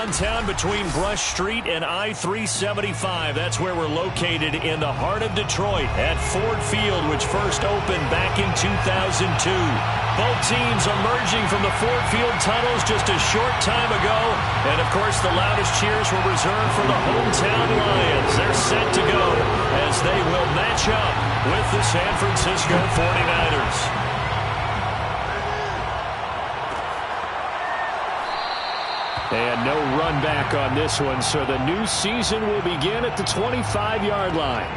downtown between Brush Street and I-375. That's where we're located in the heart of Detroit at Ford Field, which first opened back in 2002. Both teams emerging from the Ford Field tunnels just a short time ago. And, of course, the loudest cheers were reserved for the hometown Lions. They're set to go as they will match up with the San Francisco 49ers. And no run back on this one, so the new season will begin at the 25-yard line.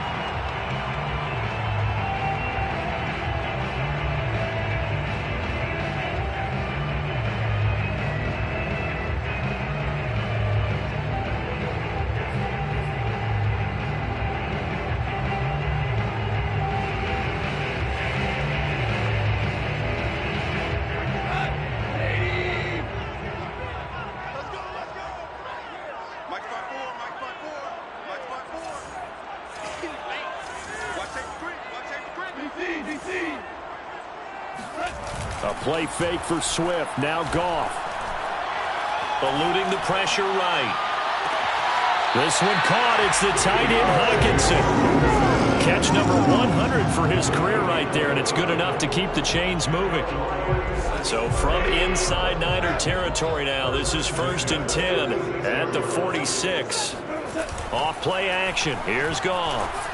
A play fake for Swift. Now Goff. Eluding the pressure right. This one caught. It's the tight end Hawkinson. Catch number 100 for his career right there, and it's good enough to keep the chains moving. So from inside Niner territory now, this is 1st and 10 at the 46. Off play action. Here's Goff.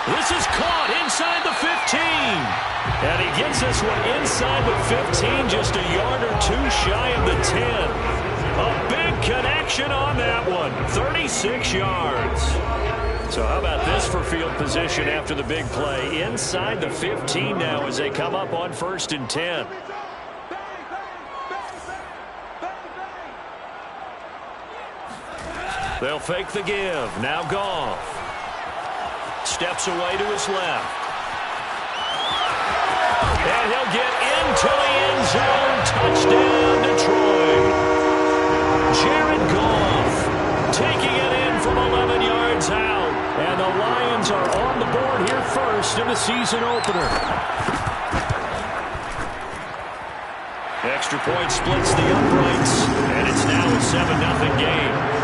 This is caught inside the 15. And he gets this one inside the 15, just a yard or two shy of the 10. A big connection on that one, 36 yards. So how about this for field position after the big play? Inside the 15 now as they come up on 1st and 10. They'll fake the give. Now Goff. Steps away to his left. And he'll get into the end zone. Touchdown, Detroit. Jared Goff taking it in from 11 yards out. And the Lions are on the board here first in the season opener. Extra point splits the uprights. And it's now a 7-0 game.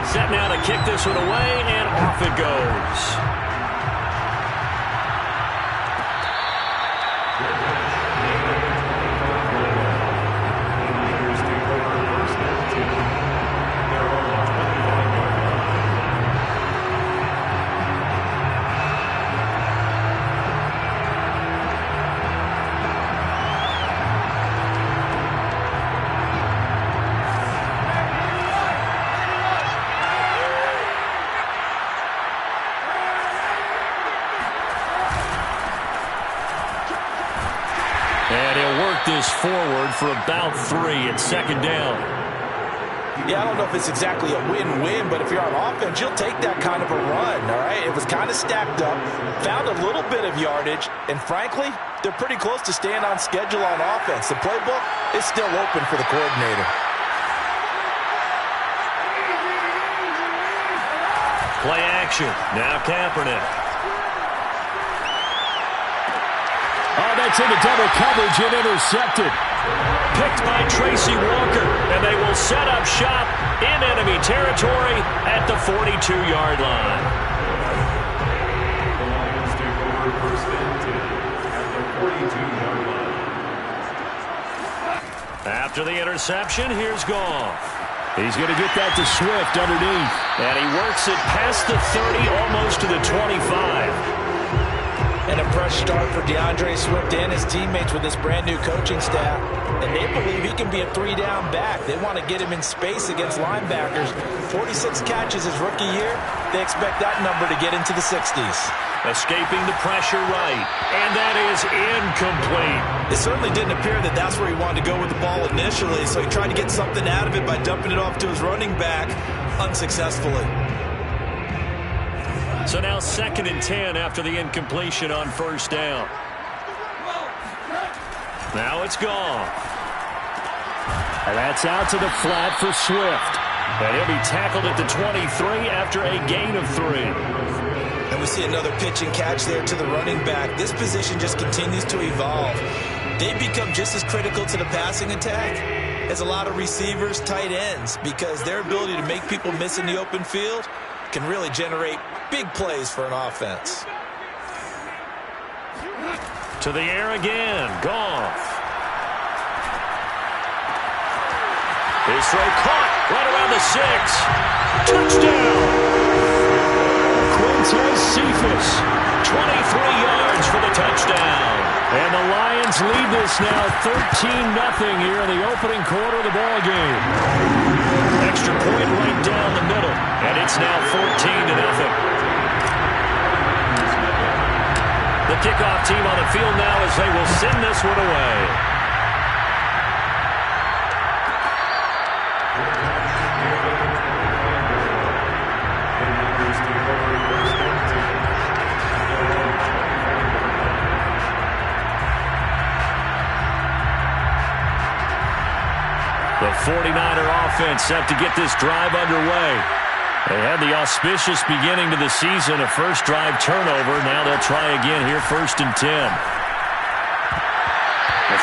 Set now to kick this one away, and off it goes. This forward for about 3 at 2nd down. Yeah, I don't know if it's exactly a win-win, but if you're on offense, you'll take that kind of a run, all right? It was kind of stacked up, found a little bit of yardage, and frankly, they're pretty close to staying on schedule on offense. The playbook is still open for the coordinator. Play action. Now Kaepernick. Oh, that's into double coverage and intercepted. Picked by Tracy Walker, and they will set up shop in enemy territory at the 42-yard line. The Lions take over 1st and 10 at the 42-yard line. After the interception, here's Goff. He's going to get that to Swift underneath. And he works it past the 30, almost to the 25. And a fresh start for DeAndre Swift and his teammates with this brand-new coaching staff. And they believe he can be a 3-down back. They want to get him in space against linebackers. 46 catches his rookie year. They expect that number to get into the 60s. Escaping the pressure right. And that is incomplete. It certainly didn't appear that that's where he wanted to go with the ball initially. So he tried to get something out of it by dumping it off to his running back unsuccessfully. So now 2nd and 10 after the incompletion on 1st down. Now it's Goff. And that's out to the flat for Swift. And he'll be tackled at the 23 after a gain of 3. And we see another pitch and catch there to the running back. This position just continues to evolve. They become just as critical to the passing attack as a lot of receivers, tight ends, because their ability to make people miss in the open field can really generate big plays for an offense. To the air again, Goff. His throw caught right around the 6. Touchdown! Quintez Cephas, 23 yards for the touchdown. And the Lions lead this now 13-0 here in the opening quarter of the ball game. Extra point right down the middle, and it's now 14-0. The kickoff team on the field now as they will send this one away. The 49er offense set to get this drive underway. They had the auspicious beginning to the season, a first drive turnover. Now they'll try again here, 1st and 10.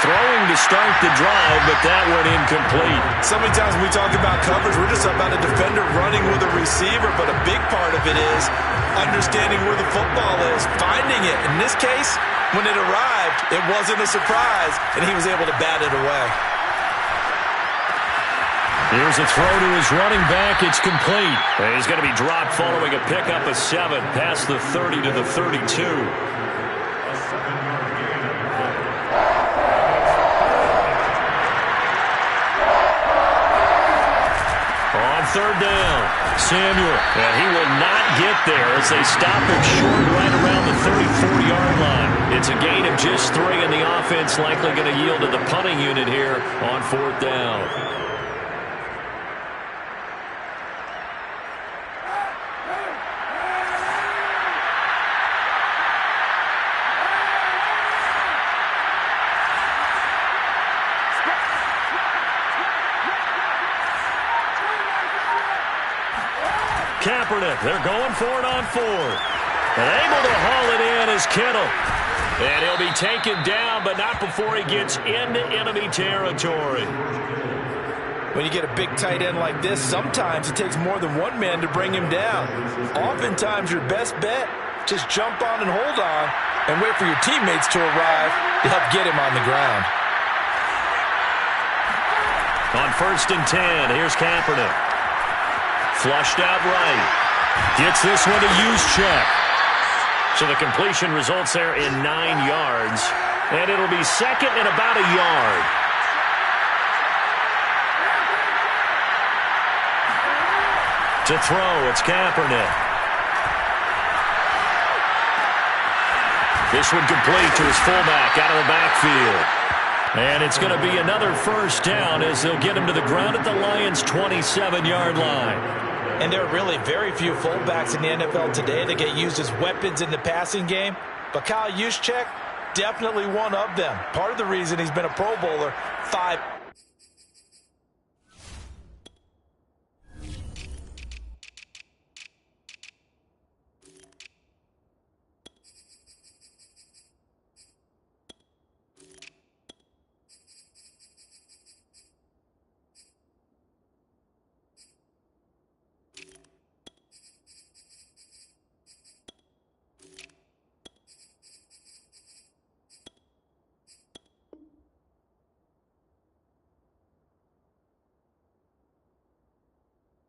Throwing to start the drive, but that went incomplete. So many times when we talk about coverage, we're just about a defender running with a receiver, but a big part of it is understanding where the football is, finding it. In this case, when it arrived, it wasn't a surprise, and he was able to bat it away. Here's a throw to his running back. It's complete. He's going to be dropped following a pickup of 7 past the 30 to the 32. On 3rd down, Samuel. And he will not get there as they stop him short right around the 34-yard line. It's a gain of just 3, and the offense likely going to yield to the punting unit here on 4th down. Kaepernick, they're going for it on 4th. And able to haul it in is Kittle. And he'll be taken down, but not before he gets into enemy territory. When you get a big tight end like this, sometimes it takes more than one man to bring him down. Oftentimes, your best bet, just jump on and hold on and wait for your teammates to arrive to help get him on the ground. On 1st and 10, here's Kaepernick. Flushed out right. Gets this one to Juszczyk. So the completion results there in 9 yards. And it'll be 2nd and about a yard. To throw, it's Kaepernick. This one complete to his fullback out of the backfield. And it's going to be another 1st down as they'll get him to the ground at the Lions' 27-yard line. And there are really very few fullbacks in the NFL today that get used as weapons in the passing game. But Kyle Juszczyk, definitely one of them. Part of the reason he's been a Pro Bowler 5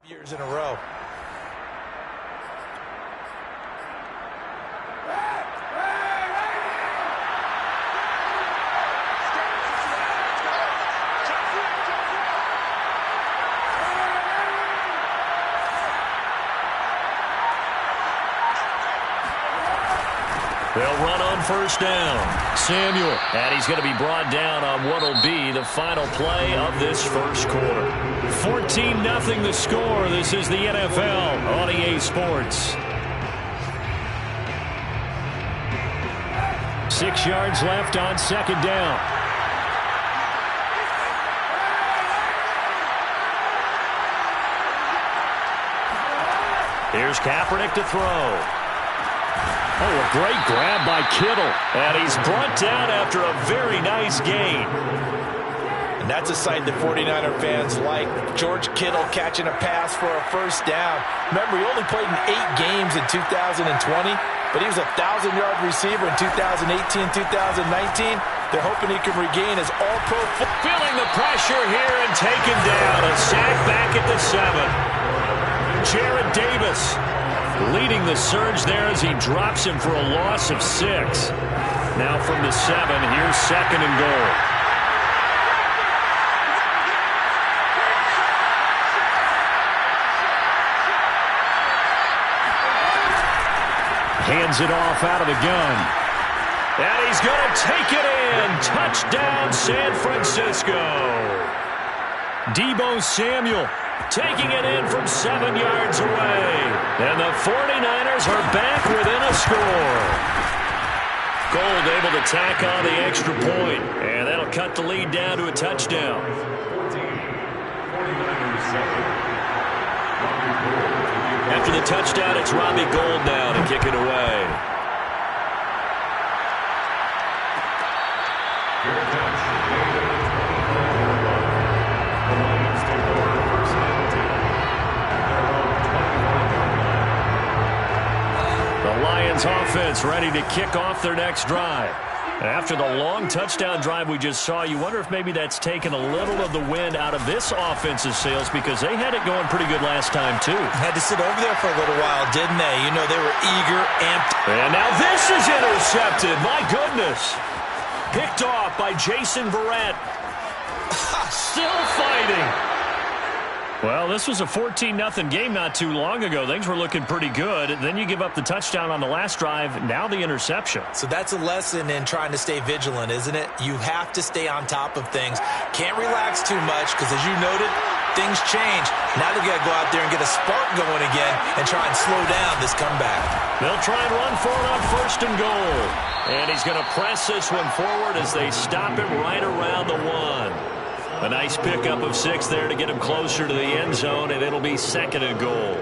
years in a row. They'll run on 1st down. Samuel. And he's going to be brought down on what will be the final play of this 1st quarter. 14-0 the score. This is the NFL on EA Sports. 6 yards left on 2nd down. Here's Kaepernick to throw. Oh, a great grab by Kittle. And he's brought down after a very nice gain. And that's a sight that 49er fans like. George Kittle catching a pass for a first down. Remember, he only played in 8 games in 2020, but he was a 1,000-yard receiver in 2018, 2019. They're hoping he can regain his all-pro. Feeling the pressure here and taken down. A sack back at the 7. Jared Davis leading the surge there as he drops him for a loss of 6. Now from the 7, here's 2nd and goal. Hands it off out of the gun. And he's going to take it in. Touchdown, San Francisco. Deebo Samuel taking it in from 7 yards away. And the 49ers are back within a score. Gold able to tack on the extra point. And that'll cut the lead down to a touchdown. 49ers 7. After the touchdown, it's Robbie Gould now to kick it away. The Lions offense ready to kick off their next drive. After the long touchdown drive we just saw, you wonder if maybe that's taken a little of the wind out of this offense's sails, because they had it going pretty good last time, too. Had to sit over there for a little while, didn't they? You know, they were eager, amped. And now this is intercepted. My goodness. Picked off by Jason Verrett. Still fighting. Well, this was a 14-0 game not too long ago. Things were looking pretty good. Then you give up the touchdown on the last drive. Now the interception. So that's a lesson in trying to stay vigilant, isn't it? You have to stay on top of things. Can't relax too much because, as you noted, things change. Now they've got to go out there and get a spark going again and try and slow down this comeback. They'll try and run for it on 1st and goal. And he's going to press this one forward as they stop him right around the 1. A nice pickup of 6 there to get him closer to the end zone, and it'll be 2nd and goal.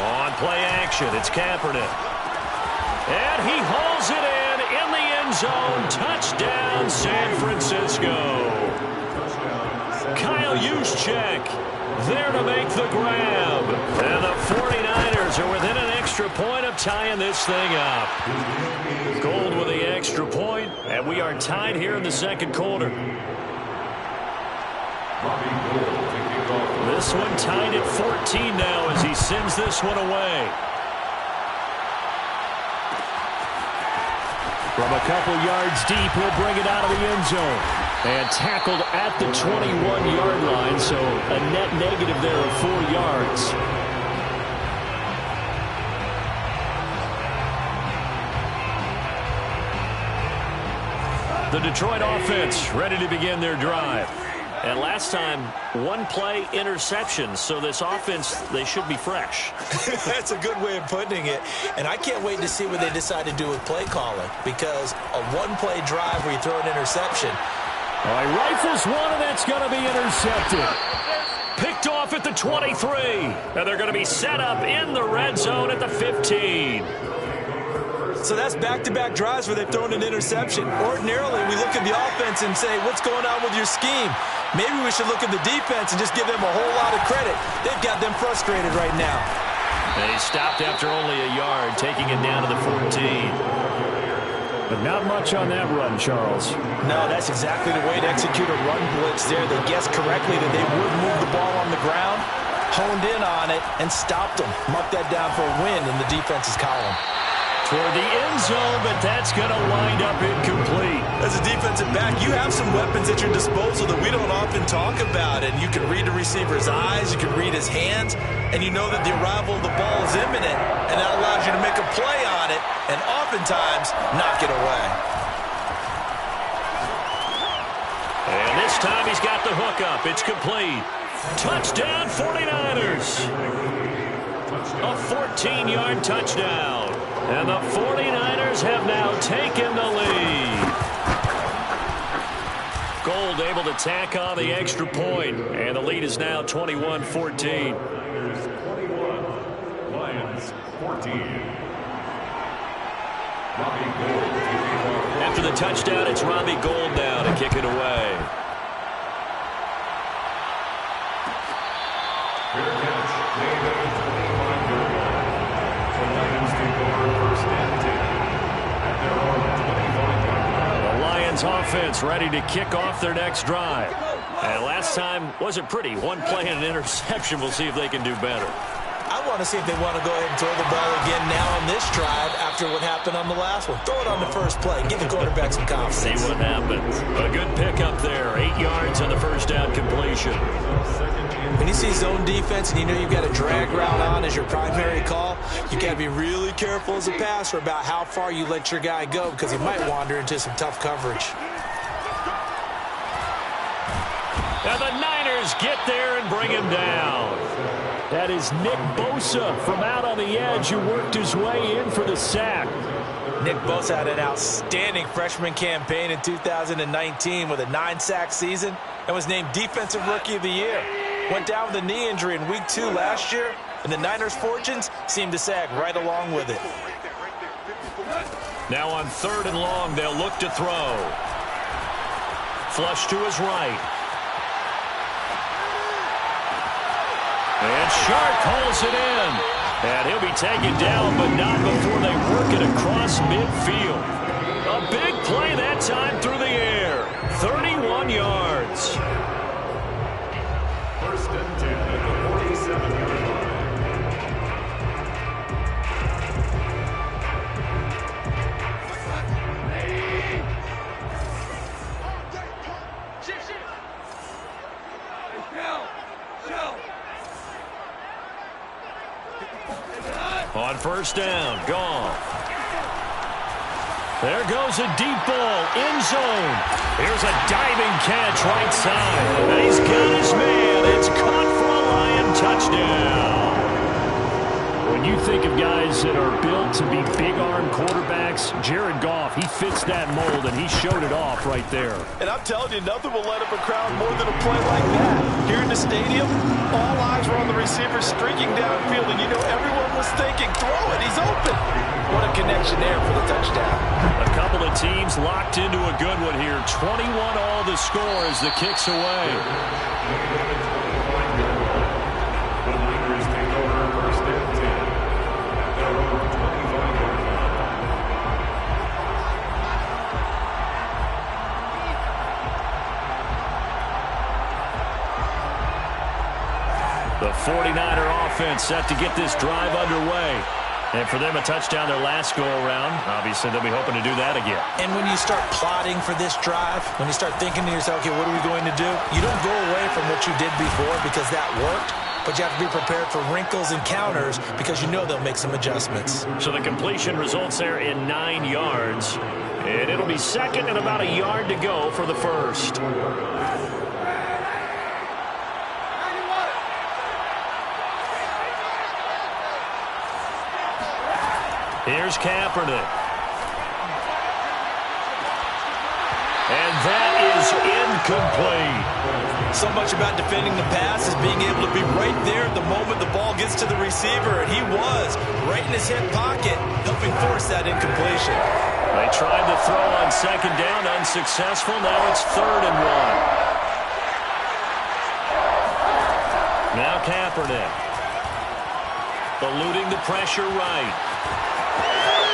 On play action, it's Kaepernick. And he hauls it in the end zone. Touchdown, San Francisco. Kyle Juszczyk there to make the grab. And the 49ers are within an extra point of tying this thing up. Gold with the extra point, and we are tied here in the 2nd quarter. This one tied at 14 now as he sends this one away. From a couple yards deep, he'll bring it out of the end zone. And tackled at the 21-yard line, so a net negative there of 4 yards. The Detroit offense ready to begin their drive. And last time, 1-play interception, so this offense, they should be fresh. That's a good way of putting it. And I can't wait to see what they decide to do with play calling, because a 1-play drive where you throw an interception. All right, rifles one, and that's going to be intercepted. Picked off at the 23. And they're going to be set up in the red zone at the 15. So that's back-to-back drives where they've thrown an interception. Ordinarily, we look at the offense and say, what's going on with your scheme? Maybe we should look at the defense and just give them a whole lot of credit. They've got them frustrated right now. They stopped after only a yard, taking it down to the 14. But not much on that run, Charles. No, that's exactly the way to execute a run blitz there. They guessed correctly that they would move the ball on the ground, honed in on it, and stopped them. Mark that down for a win in the defense's column. Toward the end zone, but that's going to wind up incomplete. As a defensive back, you have some weapons at your disposal that we don't often talk about. And you can read the receiver's eyes, you can read his hands, and you know that the arrival of the ball is imminent, and that allows you to make a play on it and oftentimes knock it away. And this time he's got the hook up. It's complete. Touchdown 49ers. A 14-yard touchdown. And the 49ers have now taken the lead. Gold able to tack on the extra point, and the lead is now 21-14. 21, Lions 14. After the touchdown, it's Robbie Gould now to kick it away. Fair catch, made at the 25-yard line. The Lions take over first and 10 at their own 25-yard line. The Lions offense ready to kick off their next drive. And last time wasn't pretty. One play and an interception. We'll see if they can do better. I want to see if they want to go ahead and throw the ball again now on this drive after what happened on the last one. Throw it on the first play. Give the quarterback some confidence. See what happens. A good pickup there. 8 yards on the first down completion. When you see zone defense and you know you've got a drag route on as your primary call, you got to be really careful as a passer about how far you let your guy go because he might wander into some tough coverage. And the Niners get there and bring him down. That is Nick Bosa from out on the edge who worked his way in for the sack. Nick Bosa had an outstanding freshman campaign in 2019 with a 9-sack season and was named Defensive Rookie of the Year. Went down with a knee injury in Week 2 last year, and the Niners' fortunes seemed to sag right along with it. Now on 3rd and long, they'll look to throw. Flush to his right. And Sharp calls it in. And he'll be taken down, but not before they work it across midfield. A big play that time through the air. 31 yards. First and 10 at the 47-yard line. On first down, Goff. There goes a deep ball, end zone. Here's a diving catch right side. And he's got his man. It's caught for a Lion touchdown. When you think of guys that are built to be big-arm quarterbacks, Jared Goff, he fits that mold, and he showed it off right there. And I'm telling you, nothing will let up a crowd more than a play like that. Here in the stadium, all eyes were on the receiver streaking downfield, and you know everyone was thinking, throw it, he's open. What a connection there for the touchdown. A couple of teams locked into a good one here. 21 all the score as the kick's away. The Niners take over first and 10 at their own 25-yard line. The 49er offense set to get this drive underway. And for them, a touchdown their last go-around. Obviously, they'll be hoping to do that again. And when you start plotting for this drive, when you start thinking to yourself, okay, what are we going to do? You don't go away from what you did before because that worked, but you have to be prepared for wrinkles and counters because you know they'll make some adjustments. So the completion results there in 9 yards. And it'll be second and about a yard to go for the first. Here's Kaepernick. And that is incomplete. So much about defending the pass is being able to be right there at the moment the ball gets to the receiver, and he was right in his hip pocket, helping force that incompletion. They tried to throw on second down, unsuccessful. Now it's 3rd and 1. Now Kaepernick. Eluding the pressure right.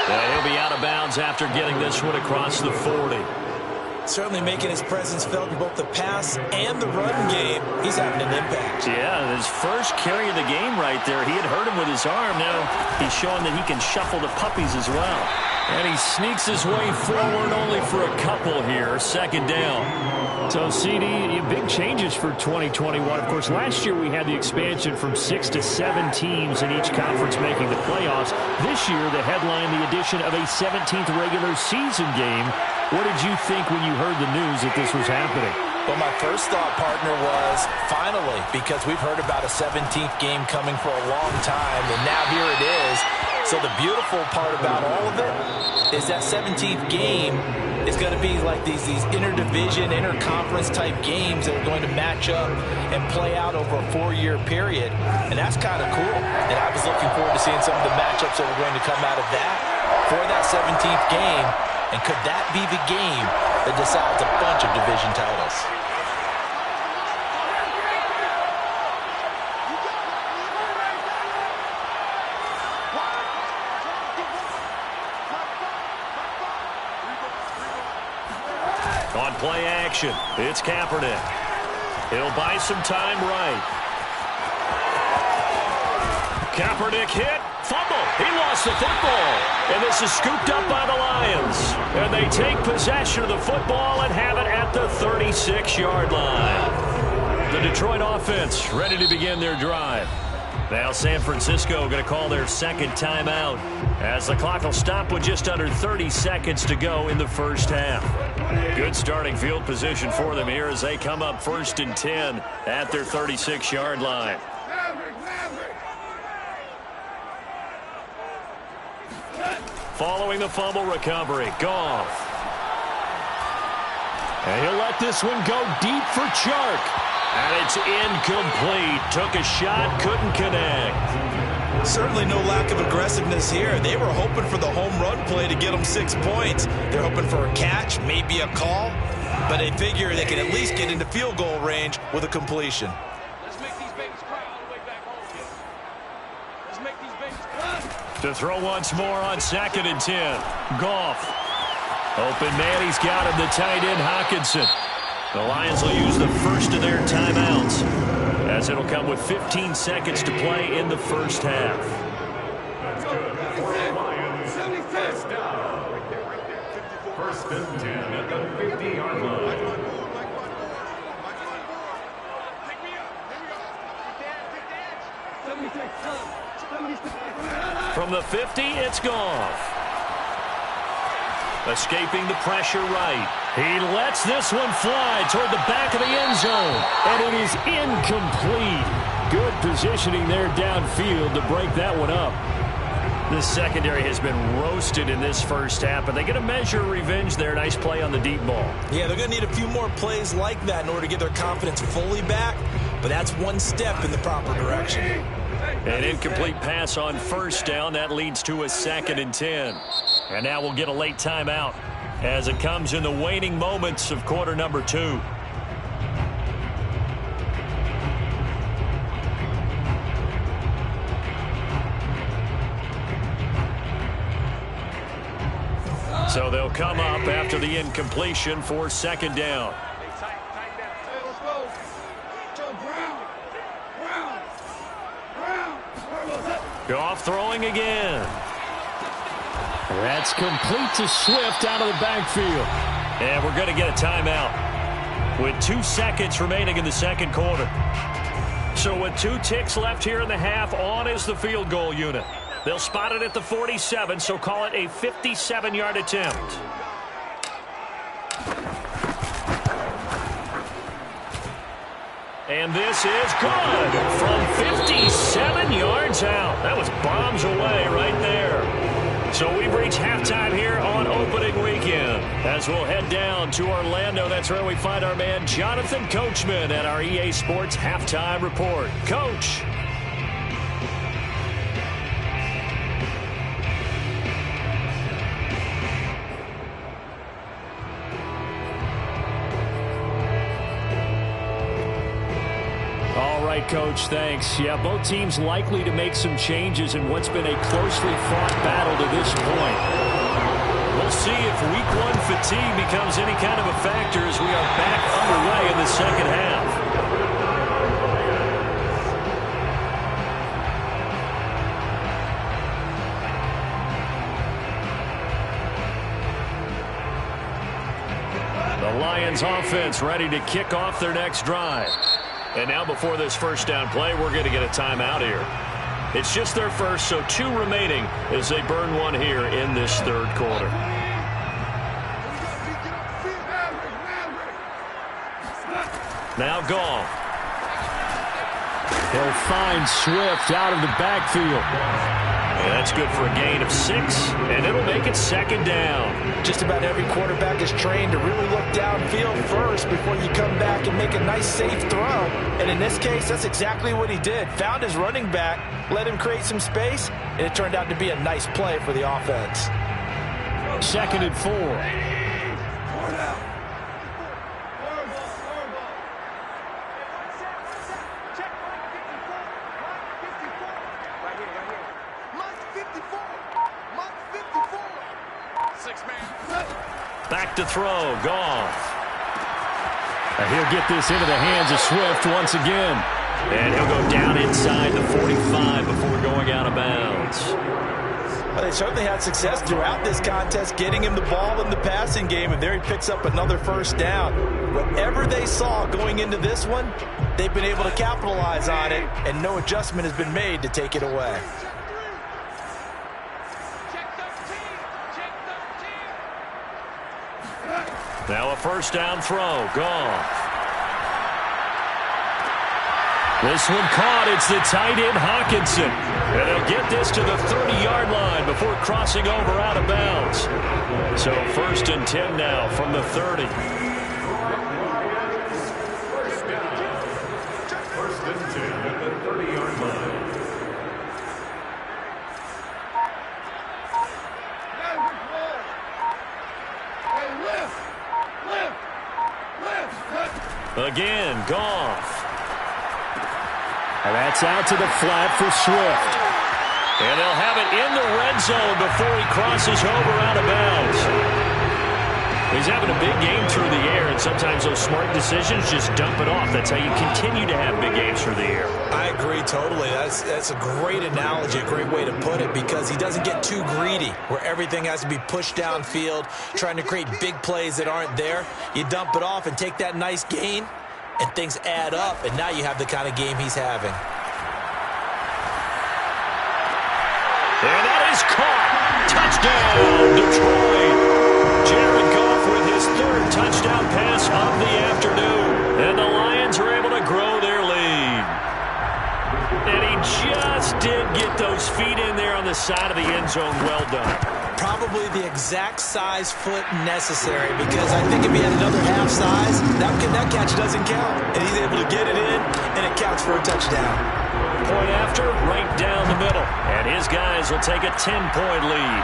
He'll be out of bounds after getting this one across the 40. Certainly making his presence felt in both the pass and the run game. He's having an impact. Yeah, his first carry of the game right there. He had hurt him with his arm. Now he's showing that he can shuffle the puppies as well. And he sneaks his way forward only for a couple here. Second down. So, CD, big changes for 2021. Of course, last year we had the expansion from 6 to 7 teams in each conference making the playoffs. This year, the headline, the addition of a 17th regular season game. What did you think when you heard the news that this was happening? Well, my first thought, partner, was finally, because we've heard about a 17th game coming for a long time, and now here it is. So the beautiful part about all of it is that 17th game is going to be like these interdivision, interconference type games that are going to match up and play out over a 4-year period. And that's kind of cool. And I was looking forward to seeing some of the matchups that were going to come out of that for that 17th game. And could that be the game that decides a bunch of division titles? On play action, it's Kaepernick. He'll buy some time right. Kaepernick hit. Fumble. He lost the football. And this is scooped up by the Lions. And they take possession of the football and have it at the 36-yard line. The Detroit offense ready to begin their drive. Now San Francisco going to call their second timeout as the clock will stop with just under 30 seconds to go in the first half. Good starting field position for them here as they come up 1st and 10 at their 36-yard line. Following the fumble recovery, Goff. And he'll let this one go deep for Chark. And it's incomplete. Took a shot, couldn't connect. Certainly no lack of aggressiveness here. They were hoping for the home run play to get them 6 points. They're hoping for a catch, maybe a call, but they figure they can at least get into field goal range with a completion. Let's make these babies cry all the way back home. Let's make these babies cry. To throw once more on 2nd and 10. Goff. Open man, he's got him, the tight end Hockenson. The Lions will use the first of their timeouts as it'll come with 15 seconds to play in the first half. That's good. For the Lions, first down. 1st and 10 at the 50-yard line. From the 50, it's Goff. Escaping the pressure right. He lets this one fly toward the back of the end zone. And it is incomplete. Good positioning there downfield to break that one up. This secondary has been roasted in this first half, but they get a measure of revenge there. Nice play on the deep ball. Yeah, they're going to need a few more plays like that in order to get their confidence fully back, but that's one step in the proper direction. An incomplete pass on 1st down. That leads to a 2nd and 10. And now we'll get a late timeout as it comes in the waning moments of quarter number 2. So they'll come up after the incompletion for 2nd down. Goff throwing again. That's complete to Swift out of the backfield. And we're going to get a timeout with 2 seconds remaining in the second quarter. So with 2 ticks left here in the half, on is the field goal unit. They'll spot it at the 47, so call it a 57-yard attempt. And this is good from 57 yards out. That was bombs away right there. So we've reached halftime here on opening weekend. As we'll head down to Orlando, that's where we find our man Jonathan Coachman at our EA Sports Halftime Report. Coach. All right, Coach, thanks. Yeah, both teams likely to make some changes in what's been a closely fought battle to this point. We'll see if week 1 fatigue becomes any kind of a factor as we are back underway in the second half. The Lions offense ready to kick off their next drive. And now before this first down play, we're going to get a timeout here. It's just their first, so 2 remaining as they burn one here in this third quarter. Now Goff. He'll find Swift out of the backfield. And that's good for a gain of 6, and it'll make it 2nd down. Just about every quarterback is trained to really look downfield first before you come back and make a nice, safe throw. And in this case, that's exactly what he did. Found his running back, let him create some space, and it turned out to be a nice play for the offense. 2nd and 4. Back to throw, Goff. He'll get this into the hands of Swift once again. And he'll go down inside the 45 before going out of bounds. Well, they certainly had success throughout this contest, getting him the ball in the passing game, and there he picks up another 1st down. Whatever they saw going into this one, they've been able to capitalize on it, and no adjustment has been made to take it away. Now a 1st down throw. Goff. This one caught. It's the tight end, Hawkinson. And they'll get this to the 30-yard line before crossing over out of bounds. So 1st and 10 now from the 30. 1st and 10 at the 30-yard line. Again, Goff. And that's out to the flat for Swift. And they'll have it in the red zone before he crosses over out of bounds. He's having a big game through the air, and sometimes those smart decisions just dump it off. That's how you continue to have big games through the air. I agree totally. That's a great analogy, a great way to put it, because he doesn't get too greedy where everything has to be pushed downfield, trying to create big plays that aren't there. You dump it off and take that nice gain, and things add up, and now you have the kind of game he's having. And that is caught. Touchdown, Detroit. Jared Goff with his 3rd touchdown pass of the afternoon. And the Lions are able to grow their lead. And he just did get those feet in there on the side of the end zone. Well done. Probably the exact size foot necessary, because I think if he had another half size, that catch doesn't count. And he's able to get it in, and it counts for a touchdown. Point after, right down the middle. And his guys will take a 10-point lead.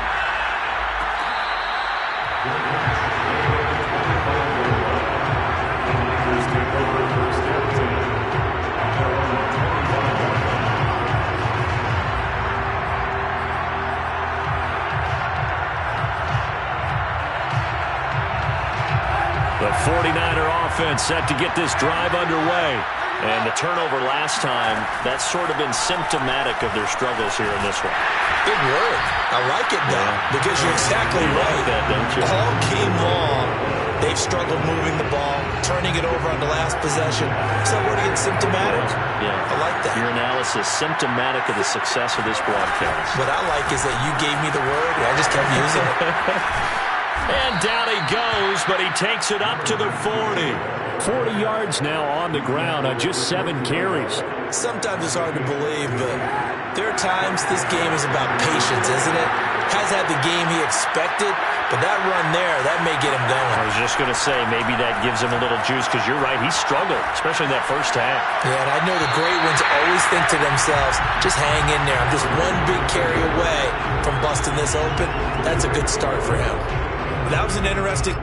The 49er offense set to get this drive underway. And the turnover last time, that's sort of been symptomatic of their struggles here in this one. Good word. I like it, though, because you're exactly right. Like that, don't you? All game long, they've struggled moving the ball, turning it over on the last possession. So what do you get, symptomatic? Yeah. I like that. Your analysis, symptomatic of the success of this broadcast. What I like is that you gave me the word, and I just kept using it. And down he goes, but he takes it up to the 40. 40 yards now on the ground on just 7 carries. Sometimes it's hard to believe, but there are times this game is about patience, isn't it? Has had the game he expected, but that run there, that may get him going. I was just going to say, maybe that gives him a little juice, because you're right, he struggled, especially in that first half. Yeah, and I know the great ones always think to themselves, just hang in there. I'm just one big carry away from busting this open. That's a good start for him. That was an interesting